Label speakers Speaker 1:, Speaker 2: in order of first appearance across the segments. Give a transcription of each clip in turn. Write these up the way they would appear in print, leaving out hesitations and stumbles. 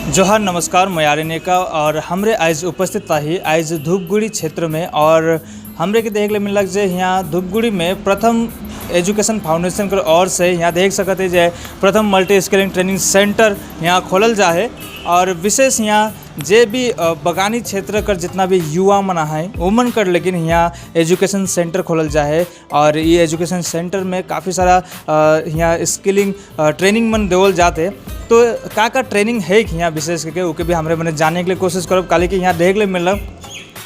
Speaker 1: जोहार नमस्कार मैं आर्यनेका और हमरे आज उपस्थित रही आज धूपगुड़ी क्षेत्र में और हमरे के देख ले मिलक जे यहाँ धूपगुड़ी में प्रथम एजुकेशन फाउंडेशन के ओर से यहाँ देख सकते हैं जे प्रथम मल्टी स्किलिंग ट्रेनिंग सेंटर यहाँ खोलल जा है और विशेष यहाँ जे भी बगानी क्षेत्र कर जितना भी युवा मना है वमन कर लेकिन यहाँ एजुकेशन सेंटर खोलल जा है और ये एजुकेशन सेंटर में काफ़ी सारा यहाँ स्किलिंग ट्रेनिंग मन देवल जाते तो का ट्रेनिंग है कि यहाँ विशेष करके ओके भी हमारे मैंने जाने के लिए कोशिश करब काले कि यहाँ देख ले मिल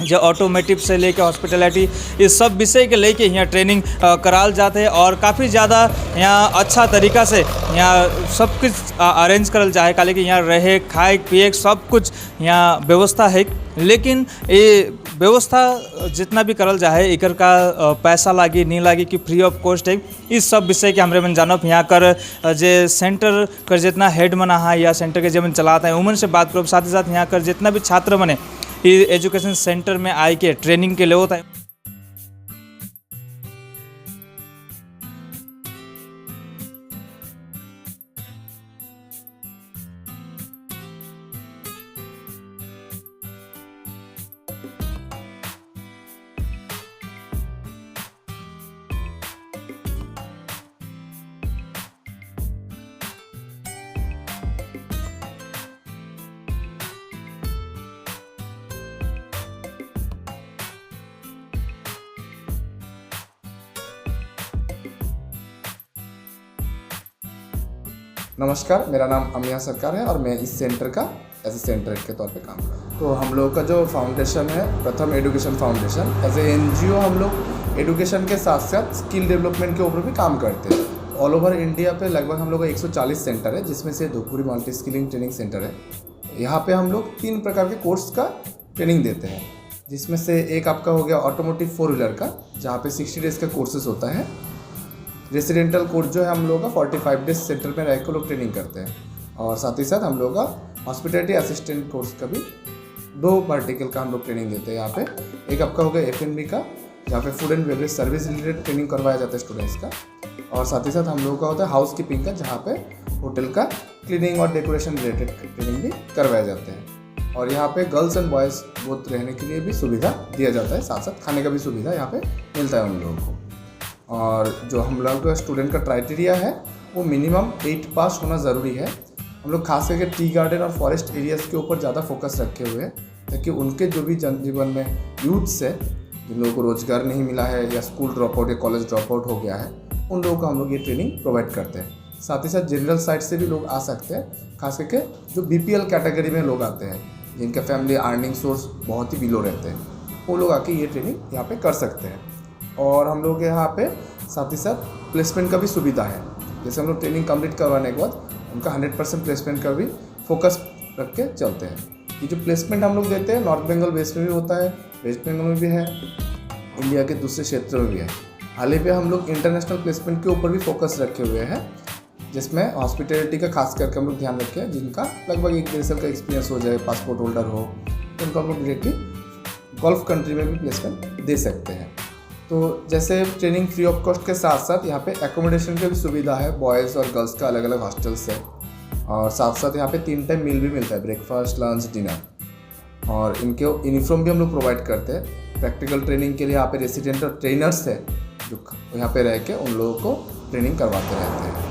Speaker 1: जो ऑटोमेटिव से लेके हॉस्पिटलिटी इस सब विषय के लेके यहाँ ट्रेनिंग कराल जाते हैं और काफ़ी ज़्यादा यहाँ अच्छा तरीका से यहाँ सब कुछ अरेंज करल जाए काले कि यहाँ रहे खाए पिए सब कुछ यहाँ व्यवस्था है लेकिन ये व्यवस्था जितना भी करल जाए एकर का पैसा लागी नहीं लागी कि फ्री ऑफ कॉस्ट है इस सब विषय के हमारे मन जानब यहाँ कर जे सेंटर कर जितना हेड मना है या सेंटर के जब चलाता है उमन से बात करो साथ ही साथ यहाँ कर जितना भी छात्र बने एजुकेशन सेंटर में आए के ट्रेनिंग के लिए होता है।
Speaker 2: नमस्कार, मेरा नाम अमिया सरकार है और मैं इस सेंटर का असिस्टेंट डायरेक्टर के तौर पे काम कर रहा हूँ। तो हम लोग का जो फाउंडेशन है Pratham education foundation as a NGO हम लोग एजुकेशन के साथ साथ स्किल डेवलपमेंट के ऊपर भी काम करते हैं। ऑल ओवर इंडिया पे लगभग हम लोग का 140 सेंटर है जिसमें से Dhupguri multi skilling training centre है। यहाँ पे हम लोग 3 प्रकार के कोर्स का ट्रेनिंग देते हैं जिसमें से एक आपका हो गया ऑटोमोटिव 4 व्हीलर का जहाँ पे 60 डेज़ का कोर्सेज होता है। रेसिडेंटल कोर्स जो है हम लोग का 45 डेज सेंटर में रह कर लोग ट्रेनिंग करते हैं और साथ ही साथ हम लोग का हॉस्पिटैलिटी असिस्टेंट कोर्स का भी 2 वर्टिकल का हम लोग ट्रेनिंग देते हैं। यहाँ पे एक आपका हो गया F&B का जहाँ पे food and beverage service related training करवाया जाता है स्टूडेंट्स का और साथ ही साथ हम लोग का होता है हाउस कीपिंग का जहाँ पे होटल का क्लीनिंग और डेकोरेशन रिलेटेड ट्रेनिंग भी करवाए जाते हैं। और यहाँ पे गर्ल्स एंड बॉयज़ बोथ रहने के लिए भी सुविधा दिया जाता है, साथ साथ खाने का भी सुविधा यहाँ पे मिलता है उन लोगों को। और जो हम लोग का स्टूडेंट का क्राइटेरिया है वो मिनिमम 8 पास होना ज़रूरी है। हम लोग खास करके टी गार्डन और फॉरेस्ट एरियाज़ के ऊपर ज़्यादा फोकस रखे हुए हैं ताकि उनके जो भी जनजीवन में यूथ्स है जिन लोगों को रोज़गार नहीं मिला है या स्कूल ड्रॉप आउट या कॉलेज ड्रॉप आउट हो गया है उन लोगों को हम लोग ये ट्रेनिंग प्रोवाइड करते हैं। साथ ही साथ जनरल साइड से भी लोग आ सकते हैं, खास करके जो BPL कैटेगरी में लोग आते हैं जिनका फैमिली अर्निंग सोर्स बहुत ही बिलो रहते हैं वो लोग आके ये ट्रेनिंग यहाँ पर कर सकते हैं। और हम लोग यहाँ पे साथ ही साथ प्लेसमेंट का भी सुविधा है। जैसे हम लोग ट्रेनिंग कंप्लीट करवाने के बाद उनका 100% प्लेसमेंट का भी फोकस रख के चलते हैं। ये जो प्लेसमेंट हम लोग देते हैं नॉर्थ बंगाल बेस में भी होता है, वेस्ट बंगाल में भी है, इंडिया के दूसरे क्षेत्रों में भी है। हाल ही पे हम लोग इंटरनेशनल प्लेसमेंट के ऊपर भी फोकस रखे हुए हैं जिसमें हॉस्पिटैलिटी का खास करके हम लोग ध्यान रखें जिनका लगभग 1 साल का एक्सपीरियंस हो जाए, पासपोर्ट होल्डर हो, तो उनको हम लोग डायरेक्टली गल्फ कंट्री में भी प्लेसमेंट दे सकते हैं। तो जैसे ट्रेनिंग फ्री ऑफ कॉस्ट के साथ साथ यहाँ पे एकोमोडेशन की भी सुविधा है, बॉयज़ और गर्ल्स का अलग अलग हॉस्टल्स है और साथ साथ यहाँ पे 3 टाइम मील भी मिलता है, ब्रेकफास्ट लंच डिनर। और इनके यूनिफॉर्म भी हम लोग प्रोवाइड करते हैं। प्रैक्टिकल ट्रेनिंग के लिए यहाँ पे रेसिडेंट और ट्रेनर्स है जो यहाँ पे रह के उन लोगों को ट्रेनिंग करवाते रहते हैं।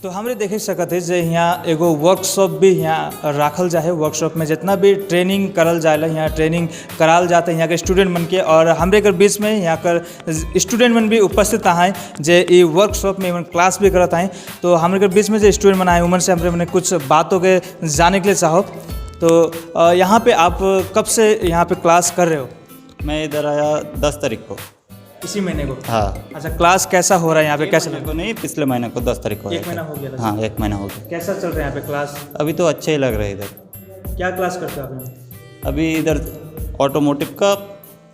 Speaker 1: तो हमरे देख सकते हैं जे यहाँ एगो वर्कशॉप भी यहाँ रखल जाए। वर्कशॉप में जितना भी ट्रेनिंग करल जाए यहाँ ट्रेनिंग कराल जाता है यहाँ के स्टूडेंट मन के और हमरे कर बीच में यहाँ कर स्टूडेंट मन भी उपस्थित हैं जे ये वर्कशॉप में क्लास भी करत हैं। तो हमरे कर बीच में जो स्टूडेंट मन आए उमन से हमरे मैंने कुछ बातों के जाने के लिए चाहो। तो यहाँ पे आप कब से यहाँ पे क्लास कर रहे हो?
Speaker 3: मैं इधर आया 10 तारीख को,
Speaker 1: इसी महीने को।
Speaker 3: हाँ।
Speaker 1: अच्छा, क्लास कैसा हो रहा है यहाँ पे? कैसा
Speaker 3: को नहीं, पिछले महीने को 10 तारीख को
Speaker 1: 1 महीना हो गया।
Speaker 3: हाँ, 1 महीना हो गया।
Speaker 1: कैसा चल रहा है यहाँ पे क्लास?
Speaker 3: अभी तो अच्छे ही लग रहे हैं इधर।
Speaker 1: क्या क्लास करते हो आप?
Speaker 3: अभी इधर ऑटोमोटिव का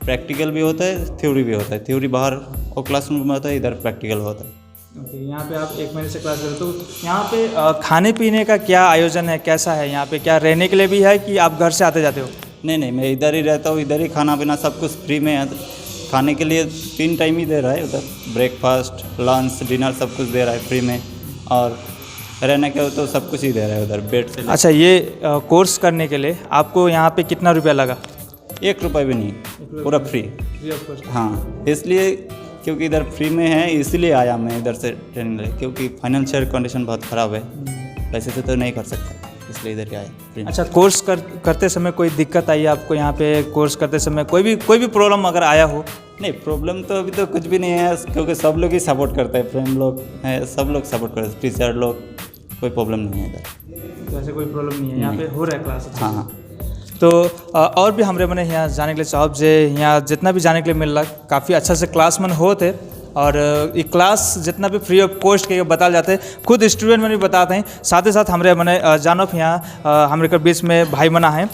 Speaker 3: प्रैक्टिकल भी होता है, थ्योरी भी होता है। थ्योरी बाहर और क्लासरूम में होता है, इधर प्रैक्टिकल होता है।
Speaker 1: ओके, यहाँ पे आप 1 महीने से क्लास कर रहे हो, तो यहाँ पे खाने पीने का क्या आयोजन है, कैसा है यहाँ पे? क्या रहने के लिए भी है कि आप घर से आते जाते हो?
Speaker 3: नहीं, मैं इधर ही रहता हूँ, इधर ही खाना पीना सब कुछ फ्री में है। खाने के लिए 3 टाइम ही दे रहा है उधर, ब्रेकफास्ट, लंच, डिनर सब कुछ दे रहा है फ्री में। और रहने के तो सब कुछ ही दे रहा है उधर, बेड से।
Speaker 1: अच्छा, ये कोर्स करने के लिए आपको यहाँ पे कितना रुपया लगा?
Speaker 3: 1 रुपये भी नहीं, पूरा फ्री। हाँ, इसलिए क्योंकि इधर फ्री में है, इसलिए आया मैं इधर से ट्रेनिंग ले, क्योंकि फाइनेंशियल कंडीशन बहुत ख़राब है, पैसे से तो नहीं कर सकता, इसलिए इधर ही आया फ्री में।
Speaker 1: अच्छा, कोर्स करते समय कोई दिक्कत आई आपको यहाँ पे? कोर्स करते समय कोई भी प्रॉब्लम अगर आया हो?
Speaker 3: नहीं, प्रॉब्लम तो अभी तो कुछ भी नहीं है, क्योंकि सब लोग ही सपोर्ट करते हैं, फ्रेंड लोग हैं, सब लोग सपोर्ट करते हैं, टीचर लोग, कोई प्रॉब्लम नहीं है इधर।
Speaker 1: तो ऐसे कोई प्रॉब्लम नहीं है, यहाँ पे हो रहा है क्लास?
Speaker 3: हाँ।
Speaker 1: तो और भी हमरे मने यहाँ जाने के लिए चाहब जे यहाँ जितना भी जाने के लिए मिल रहा, काफ़ी अच्छा से क्लास मन होते, और ये क्लास जितना भी फ्री ऑफ कॉस्ट के बताए जाते हैं, खुद स्टूडेंट में भी बताते हैं। साथ ही साथ हमरे मने जानब यहाँ हमरे के बीच में भाई मना है,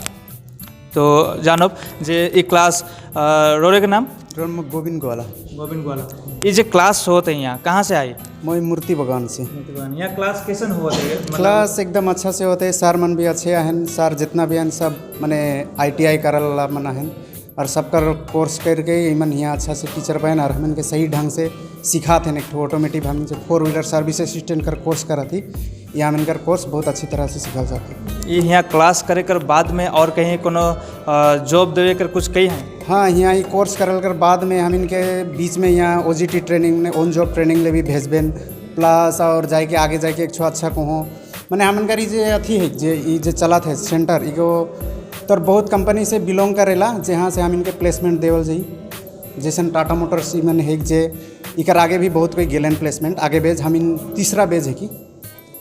Speaker 1: तो जानब जे ये क्लास रोरे के नाम?
Speaker 4: गोविंद ग्वाला।
Speaker 1: गोविंद ग्वाला। ये जो क्लास होते हैं यहाँ कहाँ से आई?
Speaker 4: मैं मूर्ति बगान से।
Speaker 1: यहाँ क्लास कैसन हुआ है?
Speaker 4: क्लास एकदम अच्छा से होते, सर मन भी अच्छे हैं, सर जितना भी हैं सब मने ITI करल मना है, और सबका कोर्स करके मन यहाँ अच्छा से टीचर बहन, और हमन के सही ढंग से सिखाते हैं। एक ऑटोमेटिक हम 4 व्हीलर सर्विस असिस्टेंट कर कोर्स करा थी, यहाँ मन कर कोर्स बहुत अच्छी तरह से सिखा जाते।
Speaker 1: ये यहाँ क्लास करे कर बाद में और कहीं कोनो जॉब देवे कर कुछ कही है?
Speaker 4: हाँ, यहाँ ये कोर्स करल कर बाद में हम इनके बीच में यहाँ OJT ट्रेनिंग ने ऑन जॉब ट्रेनिंग ले भी भेजबेन, प्लस और जाके आगे जाके एक अच्छा कहो मैंने हमन कर जे अथी है जे चला थे सेंटर इको तो बहुत कंपनी से बिलोंग करेला, जहाँ से हम इनके प्लेसमेंट देवल जाई, जैसे टाटा मोटर्स मैंने है जे इकर आगे भी बहुत कोई गेलन प्लेसमेंट आगे बेज हम इन तीसरा बेज है कि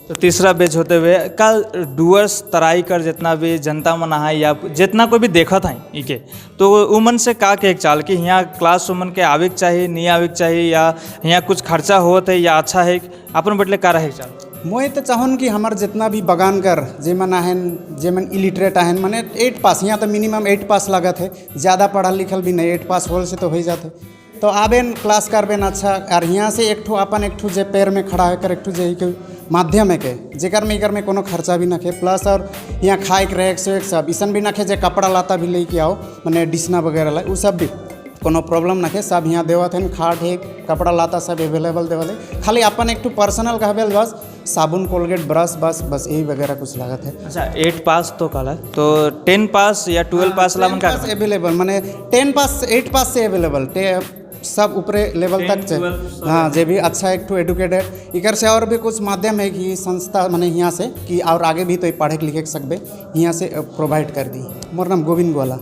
Speaker 1: तो तीसरा बेच होते हुए कल डूअर्स तराई कर जितना भी जनता मना है या जितना कोई भी देखत है इके, तो उमन से का के एक चाल कि यहाँ क्लास उमन के आविक चाहिए नहीं आविक चाहिए, या यहाँ कुछ खर्चा होत है या अच्छा है अपन बटले का रहे चाल?
Speaker 4: मैं तो चाहूँ कि हमार जितना भी बगान कर जेमन आहन जेमन इलिटरेट आहन मैंने 8 पास, यहाँ तो मिनिमम 8 पास लागत है, ज़्यादा पढ़ल लिखल भी नहीं, 8 पास होल से तो हो ही जाते, तो आबेन क्लास करबेन अच्छा। और यहाँ से एक ठो अपन एक ठो जे पैर में खड़ा होकर एक ठो जे माध्यम है के जेकर में इकर में कोनो खर्चा भी नखे, प्लस और यहाँ खाए के रहे से सब इसन भी नखे जे कपड़ा लाता भी लेके आओ मैंने डिसना वगैरह ला वो सब भी कोनो प्रॉब्लम नखे, सब यहाँ देवत हैं, खाट है कपड़ा लाता सब अवेलेबल देवल है, खाली अपन एक ठो पर्सनल कहबेल बस साबुन कोलगेट ब्रश बस यही वगैरह कुछ लागत है।
Speaker 1: अच्छा, 8 पास तो काला, तो 10 पास या 12 पास ला मन का
Speaker 4: अवेलेबल मैंने 10 पास 8 पास से अवेलेबल सब ऊपरे लेवल तक। हाँ, जे भी अच्छा एक टू एडुकेटेड इकर से और भी कुछ माध्यम है कि संस्था मैंने यहाँ से कि और आगे भी तो पढ़े लिखे सकबे यहाँ से प्रोवाइड कर दी। मोर नाम गोविंद ग्वाला।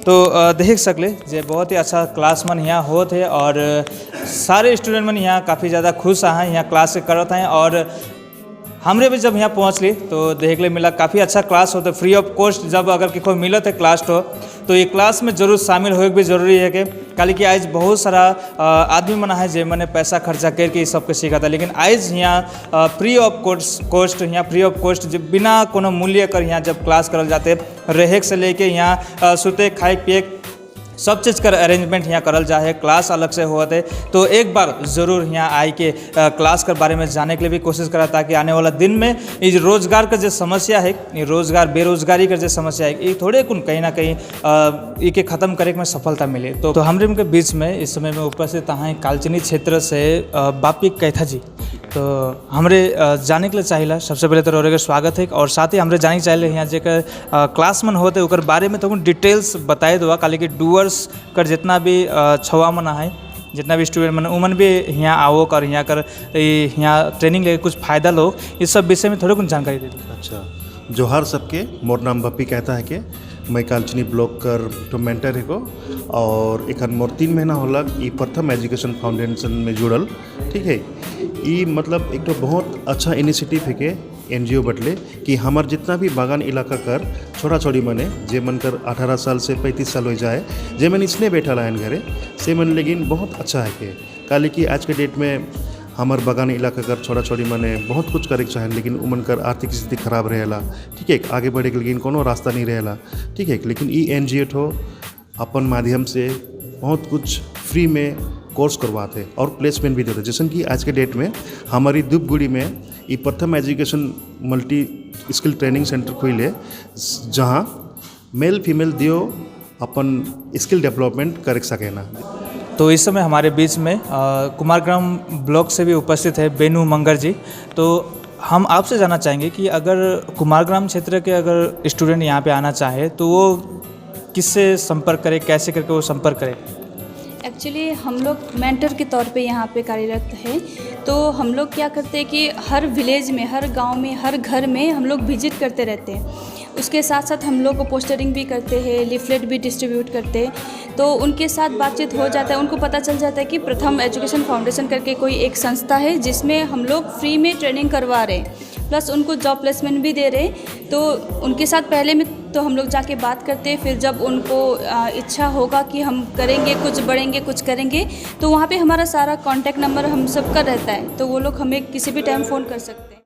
Speaker 1: तो देख सकले जे बहुत ही अच्छा क्लास मन यहाँ होत है, और सारे स्टूडेंट मन यहाँ काफ़ी ज़्यादा खुश हैं, यहाँ क्लास करत हैं, और हमरे भी जब यहाँ पहुँचली तो देखने मिला काफ़ी अच्छा क्लास होता है, फ्री ऑफ कॉस्ट। जब अगर किसी मिलत है क्लास तो ये क्लास में जरूर शामिल हो भी जरूरी है कि काली कि आज बहुत सारा आदमी मना है जे मैंने पैसा खर्चा करके ये सबके सीखा था, लेकिन आज यहाँ फ्री ऑफ कॉस्ट यहाँ फ्री ऑफ कॉस्ट जब बिना कोनो मूल्य कर यहाँ जब क्लास करल जाते, रहे से लेके यहाँ सुते खाए पिए सब चीज़ का अरेंजमेंट यहाँ करल जा है, क्लास अलग से होते। तो एक बार ज़रूर यहाँ आई के क्लास के बारे में जाने के लिए भी कोशिश करा, ताकि आने वाला दिन में ये रोज़गार का जो समस्या है, ये रोज़गार बेरोज़गारी का जो समस्या है, ये थोड़े कुन कहीं ना कहीं इके ख़त्म करे में सफलता मिले। तो हमरे के बीच में इस समय में उपस्थित हैं कालचिनी क्षेत्र से बापी कैथा जी। तो हमरे जाने के लिए चाहिए सबसे पहले तो रोरे का स्वागत है, और साथ ही हमरे जाने के चाहिए यहाँ जेकर क्लास मन होते ओकर बारे में तो डिटेल्स बताए दो, काले कि डूअर्स कर जितना भी छवा मना है, जितना भी स्टूडेंट मन उमन भी यहाँ आओ कर यहाँ कर यहाँ ट्रेनिंग लेके कुछ फ़ायदा लो, इस सब विषय में थोड़ी कुछ जानकारी दे दो।
Speaker 5: अच्छा, जोहार सबके, मोर नाम बप्पी कहता है कि मैं कालचिनी ब्लॉक कर तो मेंटर है को, और एक मोर 3 महीना होला ये प्रथम एजुकेशन फाउंडेशन में जुड़ल। ठीक है, ये मतलब एक तो बहुत अच्छा इनिशिएटिव है के NGO बटले कि हमार जितना भी बागान इलाका कर छोटा छोटी मने जे मन कर 18 साल से 35 साल हो जाए, जे मन इसने बैठा लाइन घरे से मन, लेकिन बहुत अच्छा है के काले कि आज के डेट में हमार बागान इलाका कर छोटा छोटी मने बहुत कुछ करे चाहे, लेकिन उमन कर आर्थिक स्थिति खराब रहेला। ठीक है, आगे बढ़े के लेकिन कोनो रास्ता नहीं रहेला। ठीक है, लेकिन ये NGO ठो अपन माध्यम से बहुत कुछ फ्री में कोर्स करवाते और प्लेसमेंट भी देते। जैसे कि आज के डेट में हमारी धूपगुड़ी में ये प्रथम education multi skill training centre खुले, जहाँ मेल फीमेल दियो अपन स्किल डेवलपमेंट कर सके ना।
Speaker 1: तो इस समय हमारे बीच में कुमारग्राम ब्लॉक से भी उपस्थित है बेनू मंगर जी। तो हम आपसे जानना चाहेंगे कि अगर कुमारग्राम क्षेत्र के अगर स्टूडेंट यहाँ पे आना चाहे तो वो किससे संपर्क करे, कैसे करके वो संपर्क करे?
Speaker 6: एक्चुअली हम लोग मेंटर के तौर पे यहाँ पे कार्यरत हैं। तो हम लोग क्या करते हैं कि हर विलेज में, हर गांव में, हर घर में हम लोग विजिट करते रहते हैं। उसके साथ साथ हम लोग पोस्टरिंग भी करते हैं, लीफलेट भी डिस्ट्रीब्यूट करते हैं। तो उनके साथ बातचीत हो जाता है, उनको पता चल जाता है कि प्रथम एजुकेशन फाउंडेशन करके कोई एक संस्था है जिसमें हम लोग फ्री में ट्रेनिंग करवा रहे हैं, प्लस उनको जॉब प्लेसमेंट भी दे रहे हैं। तो उनके साथ पहले में तो हम लोग जाके बात करते हैं, फिर जब उनको इच्छा होगा कि हम करेंगे, कुछ बढ़ेंगे, कुछ करेंगे, तो वहाँ पे हमारा सारा कॉन्टैक्ट नंबर हम सबका रहता है। तो वो लोग हमें किसी भी टाइम फ़ोन कर सकते हैं।